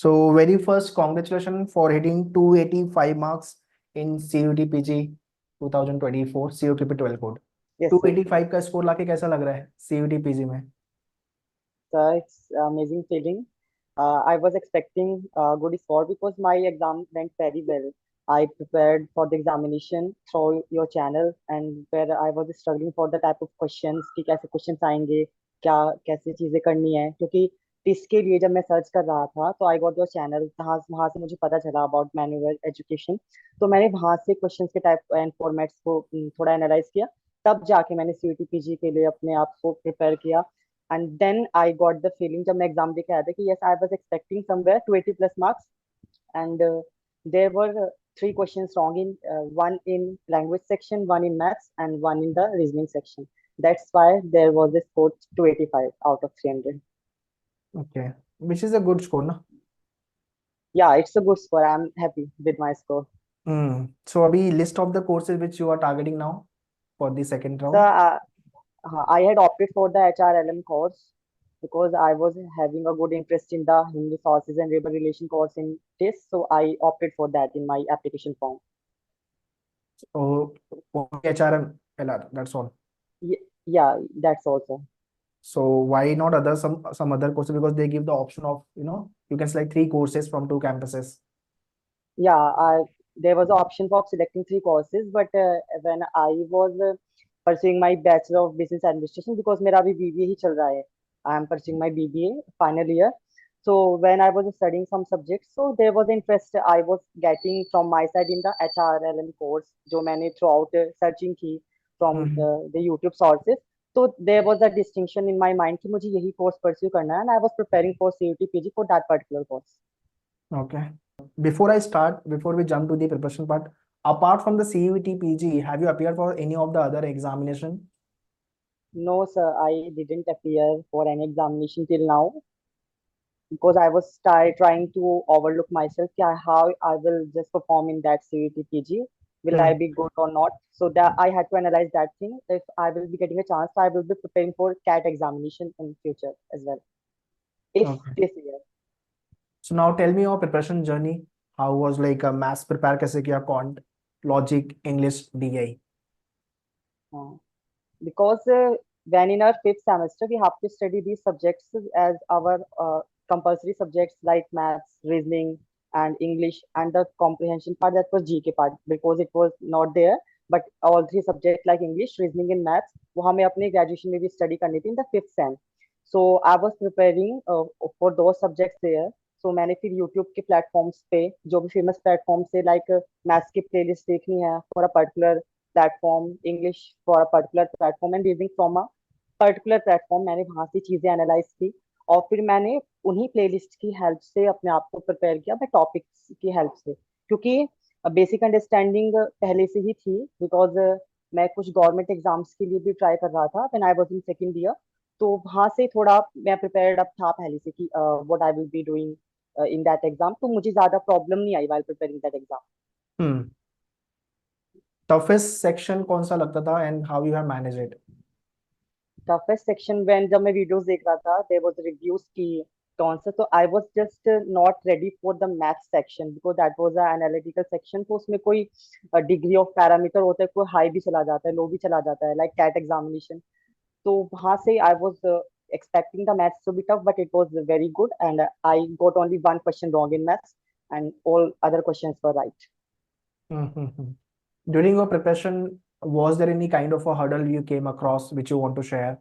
So very first, congratulations for hitting 285 marks in CUT PG 2024 COPP 12 code. Yes, sir. 285 का score लाके कैसा लग रहा है CUT PG में? Sir, it's amazing feeling. I was expecting a good score because my exam went very well. I prepared for the examination through your channel and where I was struggling for the type of questions कि कैसे questions आएंगे, क्या कैसे चीजें करनी है, क्योंकि TISS के लिए जब मैं सर्च कर रहा था तो आई गॉट योर चैनल, वहाँ से मुझे पता चला अबाउट मैन्युअल एजुकेशन। तो मैंने वहाँ से क्वेश्चंस के टाइप एंड फॉर्मेट्स को थोड़ा एनालाइज किया, तब जाके मैंने सीयूटी पीजी के लिए अपने आप को प्रिपेयर किया। and then I got the feeling जब मैं एग्जाम दे के आया था कि yes I was expecting somewhere 280 plus marks and there were three questions wrong in one in language section, one in maths and one in the reasoning section. That's why there was a score 285 out of 300. Okay, which is a good score, na? Yeah, it's a good score. I'm happy with my score. So abhi list of the courses which you are targeting now for the second So round. I had opted for the HRM course because I was having a good interest in the human resources and labor relation course in TISS, so I opted for that in my application form. So HRM LR, that's all. Yeah, that's also. So why not some other courses? Because they give the option of, you can select 3 courses from 2 campuses. Yeah, there was an option for selecting 3 courses, but when I was pursuing my Bachelor of Business Administration, because मेरा अभी BBA ही चल रहा है, I am pursuing my BBA final year. So when I was studying some subjects, so there was interest I was getting from my side in the HRLM course, जो मैंने throughout searching की from the YouTube sources. So there was a distinction in my mind कि मुझे यही course pursue करना है, and I was preparing for CUT PG for that particular course. Okay. Before we jump to the preparation part, apart from the CUT PG, have you appeared for any of the other examination? No, sir, I didn't appear for any examination till now because I was trying to overlook myself. Yeah, how I will just perform in that CUT PG. Will I be good or not? So that I had to analyze that thing. If I will be getting a chance, I will be preparing for CAT examination in future as well. If this year. So now tell me your preparation journey. How was like a maths prepare kaise kiya, quant, logic, English, DI? Because when in our 5th semester we have to study these subjects as our compulsory subjects like maths, reasoning and English, and the comprehension part that was GK part because it was not there, but all 3 subjects like English, reasoning and maths वो हमें अपने graduation में भी study करनी थी in the 5th sem. So I was preparing for those subjects there. So मैंने फिर YouTube के platforms पे जो भी famous platforms से like maths की playlist देखनी है for a particular platform, English for a particular platform and reading from a particular platform, मैंने वहां से चीजें एनालाइज की और फिर मैंने उन्हीं प्लेलिस्ट की हेल्प से अपने आप को प्रिपेयर किया बाय टॉपिक्स की हेल्प से, क्योंकि बेसिक अंडरस्टैंडिंग पहले से ही थी बिकॉज मैं कुछ गवर्नमेंट एग्जाम्स के लिए भी ट्राई कर रहा था when I was in second year. तो वहां से थोड़ा मैं प्रिपेयर्ड अप था पहले से कि what I will be doing in that exam, तो मुझे ज्यादा प्रॉब्लम नहीं आई while preparing that exam. Toughest section कौन सा लगता था and how you have manage it? Toughest section when जब मैं वीडियोस देख रहा था देयर वाज रिव्यूज की कौन सा, तो I was just not ready for the maths section because that was a analytical section, तो उसमें कोई डिग्री ऑफ पैरामीटर होता है, कोई हाई भी चला जाता है लो भी चला जाता है लाइक कैट एग्जामिनेशन। तो वहां से I was expecting the maths to be tough, but it was very good and I got only one question wrong in maths and all other questions were right. During your preparation, was there any kind of a hurdle you came across which you want to share?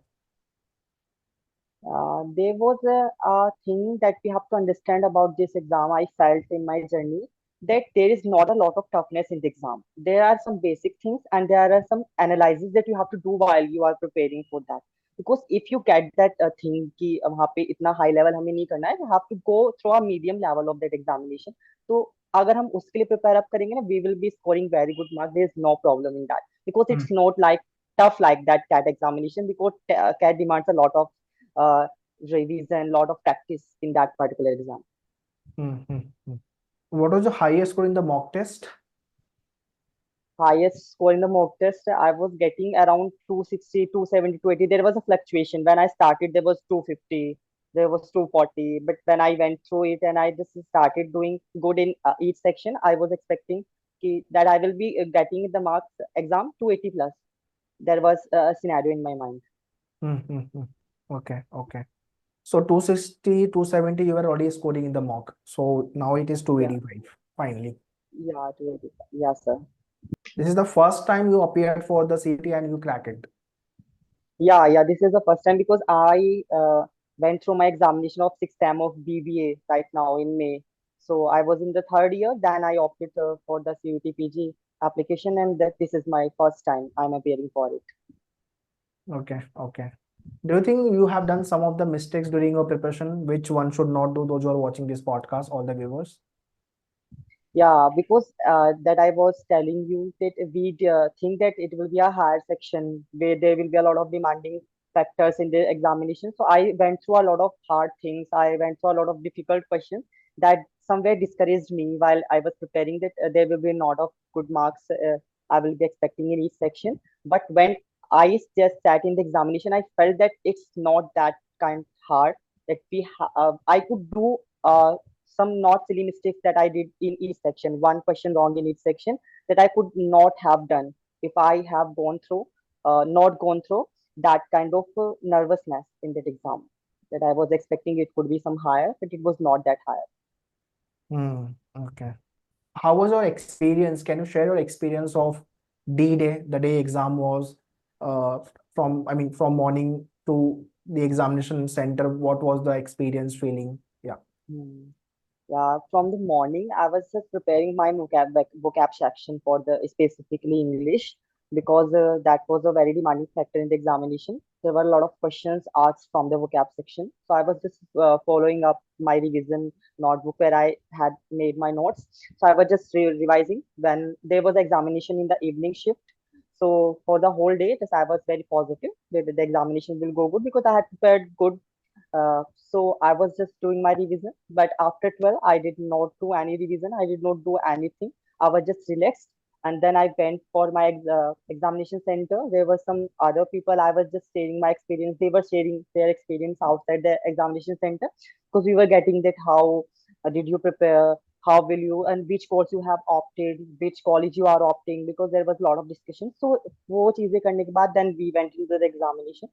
There was a thing that we have to understand about this exam. I felt in my journey that there is not a lot of toughness in the exam. There are some basic things and there are some analysis that you have to do while you are preparing for that. Because if you get that thing कि वहाँ पे इतना high level हमें नहीं करना है, you have to go through a medium level of that examination. तो अगर हम उसके लिए prepare up करेंगे ना, we will be scoring very good marks. There is no problem in that because it's not like tough like that CAT examination because CAT demands a lot of uh, revision, lot of practice in that particular exam. What was the highest score in the mock test? Highest score in the mock test, I was getting around 260, 270, 280. There was a fluctuation. When I started, there was 250. there was 240. But when I went through it and I just started doing good in each section, I was expecting that I will be getting the marks exam 280 plus. There was a scenario in my mind. Mm-hmm. Okay, okay. So 260, 270, you were already scoring in the mock. So now it is Yeah, 285, finally. yeah, 285. Yeah, sir. This is the first time you appeared for the CT and you crack it. Yeah, yeah. This is the first time because I went through my examination of sixth term of BBA right now in May. So I was in the third year. Then I opted for the CUT PG application, and that this is my first time I'm appearing for it. Okay, okay. Do you think you have done some of the mistakes during your preparation, which one should not do, those who are watching this podcast, all the viewers? Yeah, because that I was telling you that we think that it will be a higher section where there will be a lot of demanding factors in the examination. So I went through a lot of hard things. I went through a lot of difficult questions that somewhere discouraged me while I was preparing that there will be a lot of good marks I will be expecting in each section. But when I just sat in the examination, I felt that it's not that kind hard that I could do some not silly mistakes that I did in each section, one question wrong in each section that I could not have done if I have not gone through that kind of nervousness in that exam. That I was expecting it could be some higher, but it was not that higher. Hmm, okay. How was your experience? Can you share your experience of D-Day, the day exam was, uh, from morning to the examination center? What was the experience feeling? Yeah. Hmm. Yeah, from the morning, I was just preparing my vocab section for the specifically English because that was a very demanding factor in the examination. There were a lot of questions asked from the vocab section. So I was just following up my revision notebook where I had made my notes. So I was just revising when there was examination in the evening shift. So for the whole day, just I was very positive that the examination will go good because I had prepared good so I was just doing my revision, but after 12, I did not do any revision. I did not do anything. I was just relaxed. And then I went for my examination center. There were some other people. I was just sharing my experience. They were sharing their experience outside the examination center because we were getting that how did you prepare? How will you and which course you have opted, which college you are opting, because there was a lot of discussion. So, वो चीजें करने के बाद then we went into the examination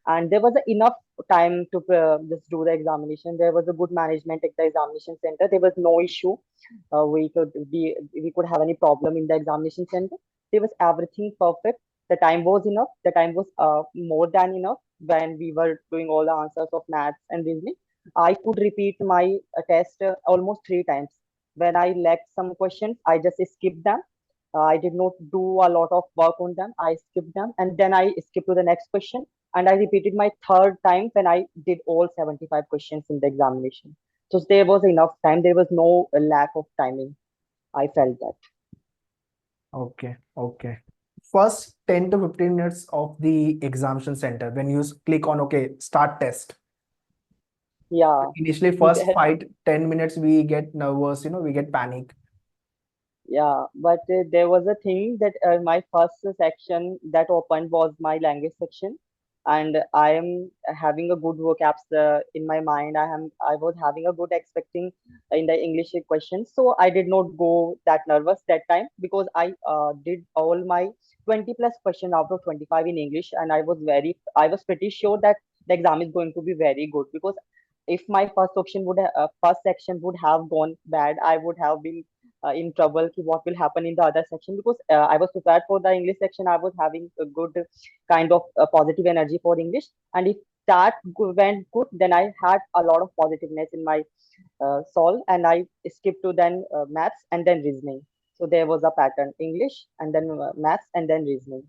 and there was enough time to just do the examination. There was a good management at the examination center. There was no issue. We could have any problem in the examination center. There was everything perfect. The time was enough. The time was more than enough when we were doing all the answers of maths and reasoning. I could repeat my test almost three times. When I lacked some questions, I just skipped them. I did not do a lot of work on them. I skipped them and then I skipped to the next question and I repeated my third time when I did all 75 questions in the examination. So there was enough time. There was no lack of timing. I felt that. Okay, okay. First 10 to 15 minutes of the examination center, when you click on, okay, start test. Yeah. Initially, first 5, 10 minutes, we get nervous, we get panic. Yeah, but there was a thing that my first section that opened was my language section, and I am having a good vocabs in my mind. I was having a good expecting in the English questions, so I did not go that nervous that time because I did all my 20 plus question out of 25 in English, and I was pretty sure that the exam is going to be very good because if my first section would have gone bad, I would have been in trouble ki what will happen in the other section because I was prepared for the English section. I was having a good kind of positive energy for English. And if went good, then I had a lot of positiveness in my soul and I skipped to then maths and then reasoning. So there was a pattern English and then maths and then reasoning.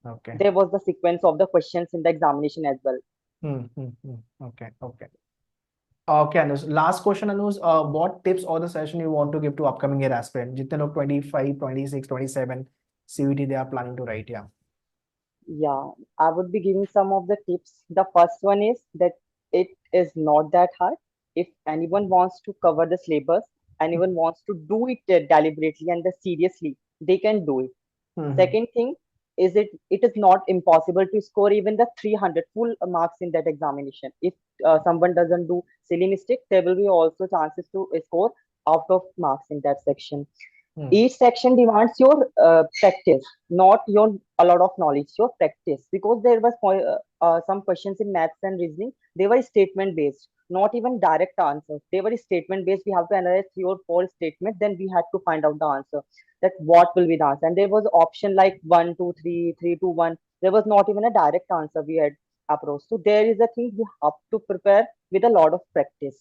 Okay. There was the sequence of the questions in the examination as well. Okay, okay. Okay, Anuj. Last question, Anuj. What tips or the session you want to give to upcoming year aspirant? जितने लोग 25, 26, 27 CVT they are planning to write, yeah. Yeah, I would be giving some of the tips. The first one is that it is not that hard. If anyone wants to cover the syllabus, anyone wants to do it deliberately and seriously, they can do it. Mm-hmm. Second thing, it is not impossible to score even the 300 full marks in that examination. If someone doesn't do silly mistake, there will be also chances to score out of marks in that section. Hmm. Each section demands your practice, not your a lot of knowledge, your practice. Because there was some questions in maths and reasoning, they were statement based, not even direct answers. They were statement based. We have to analyze three or four statements, then we had to find out the answer. That what will be the answer, and there was option like 1 2 3, 3 2 1. There was not even a direct answer we had approached. So there is a thing you have to prepare with a lot of practice.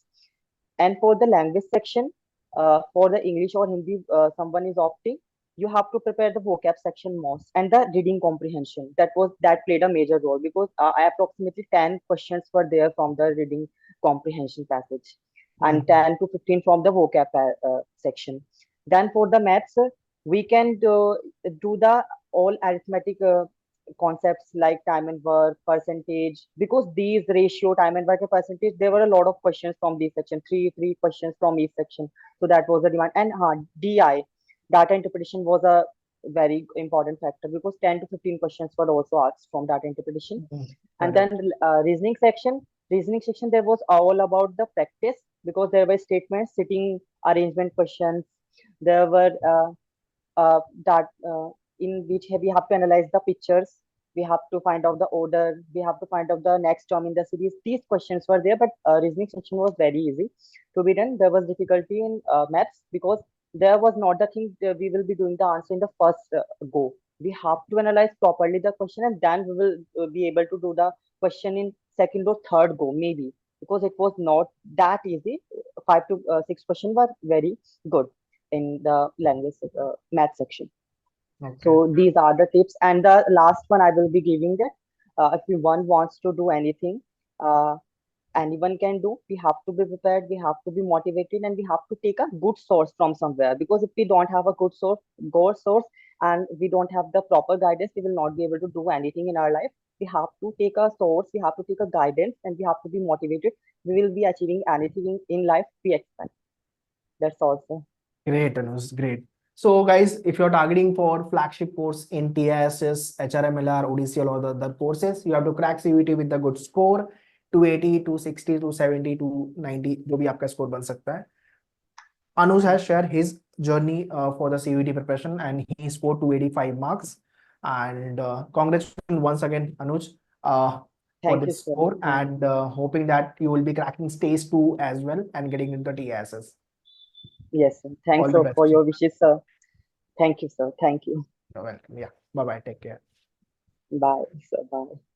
And for the language section, for the English or Hindi, someone is opting, you have to prepare the vocab section most and the reading comprehension. That played a major role because approximately 10 questions were there from the reading comprehension passage, and Hmm. 10 to 15 from the vocab section. Then for the maths, we can do the all arithmetic concepts like time and work, percentage, because these ratio, time and work and percentage, there were a lot of questions from this section, three questions from each section. So that was the demand. And DI, data interpretation, was a very important factor because 10 to 15 questions were also asked from data interpretation. Hmm. And then Correct. reasoning section, there was all about the practice because there were statements, sitting arrangement questions. There were that in which we have to analyze the pictures, we have to find out the order, we have to find out the next term in the series. These questions were there, but reasoning section was very easy to be done. There was difficulty in maths because there was not the thing that we will be doing the answer in the first go. We have to analyze properly the question, and then we will be able to do the question in second or third go maybe, because it was not that easy. 5 to 6 questions were very good in the language math section. Okay. So these are the tips. And the last one I will be giving that if one wants to do anything, uh, anyone can do. We have to be prepared, we have to be motivated, and we have to take a good source from somewhere. Because if we don't have a good source, and we don't have the proper guidance, we will not be able to do anything in our life. We have to take a source, we have to take a guidance, and we have to be motivated. We will be achieving anything in life we expect. That's also. Great, Anuj. Great. So, guys, if you're targeting for flagship course in TISS, HRMLR, ODCL, or the other courses, you have to crack CVT with the good score, 280, 260, 270, 290, जो भी आपका score बन सकता है. Anuj has shared his journey for the CVT preparation, and he scored 285 marks. And congratulations once again, Anuj, for Thank you, this sir. score, Thank and hoping that you will be cracking stage 2 as well and getting into TISS. Yes, sir. All Thanks the for best. your wishes, sir. Thank you, sir. Thank you. You're welcome. Yeah. Bye bye. Take care. Bye, sir. Bye.